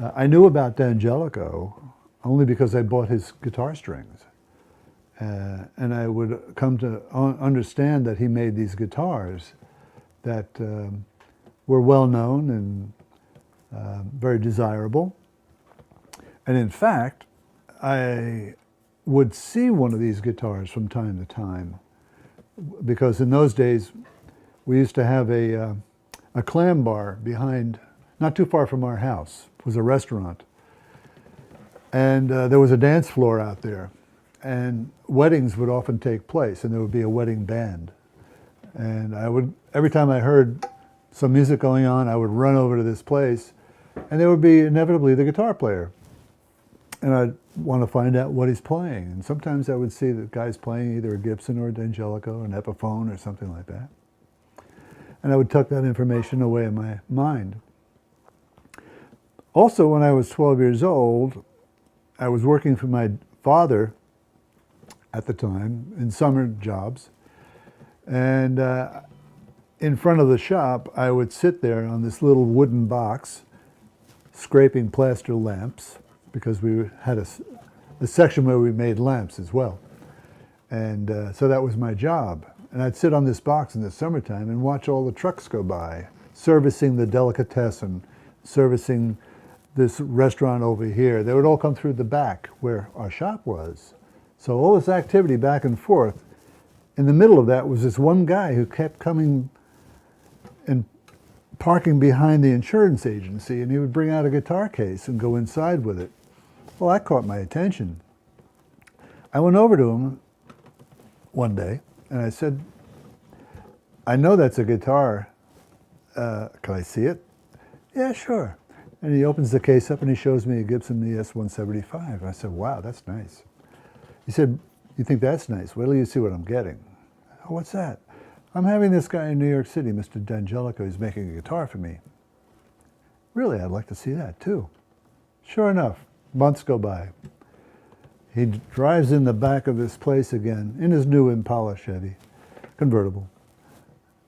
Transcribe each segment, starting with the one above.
I knew about D'Angelico only because I bought his guitar strings. And I would come to understand that he made these guitars that were well known and very desirable. And in fact, I would see one of these guitars from time to time, because in those days we used to have a clam bar behind, not too far from our house. It was a restaurant. And there was a dance floor out there. And weddings would often take place, and there would be a wedding band. And I would, every time I heard some music going on, I would run over to this place, and there would be inevitably the guitar player. And I'd want to find out what he's playing. And sometimes I would see the guy's playing either a Gibson or a D'Angelico, an Epiphone or something like that. And I would tuck that information away in my mind. Also, when I was 12 years old, I was working for my father at the time in summer jobs. And in front of the shop, I would sit there on this little wooden box, scraping plaster lamps, because we had a section where we made lamps as well. And so that was my job. And I'd sit on this box in the summertime and watch all the trucks go by, servicing the delicatessen, servicing this restaurant over here. They would all come through the back where our shop was. So all this activity back and forth. In the middle of that was this one guy who kept coming and parking behind the insurance agency, and he would bring out a guitar case and go inside with it. Well, that caught my attention. I went over to him one day and I said, "I know that's a guitar. Can I see it?" "Yeah, sure." And he opens the case up and he shows me a Gibson ES-175. I said, "Wow, that's nice." He said, "You think that's nice? Wait till you see what I'm getting." "Oh, what's that?" "I'm having this guy in New York City, Mr. D'Angelico, he's making a guitar for me." "Really, I'd like to see that too." Sure enough, months go by. He drives in the back of this place again in his new Impala Chevy, convertible.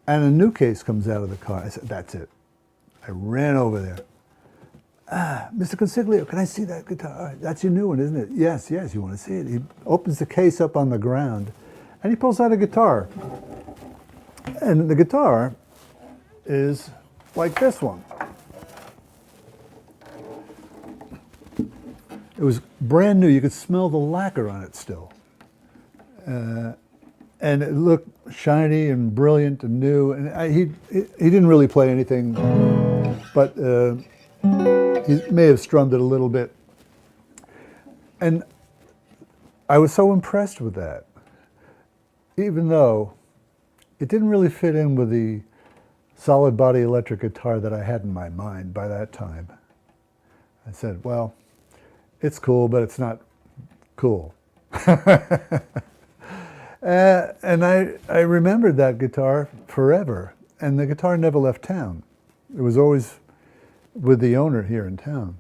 And a new case comes out of the car. I said, "That's it." I ran over there. "Mr. Consiglio, can I see that guitar? That's your new one, isn't it?" Yes, you want to see it?" He opens the case up on the ground and he pulls out a guitar. And the guitar is like this one. It was brand new. You could smell the lacquer on it still. And it looked shiny and brilliant and new. And he didn't really play anything, but he may have strummed it a little bit. And I was so impressed with that, even though it didn't really fit in with the solid body electric guitar that I had in my mind by that time. I said, well, it's cool, but it's not cool. And I remembered that guitar forever. And the guitar never left town. It was always with the owner here in town.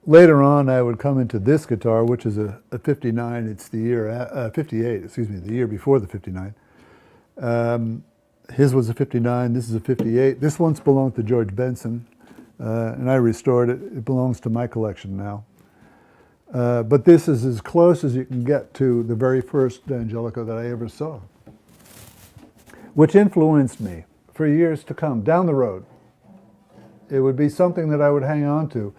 Later on, I would come into this guitar, which is a 59. It's the year, 58, excuse me, the year before the 59. His was a 59, this is a 58. This once belonged to George Benson, and I restored it. It belongs to my collection now. But this is as close as you can get to the very first D'Angelico that I ever saw, which influenced me for years to come, down the road. It would be something that I would hang on to.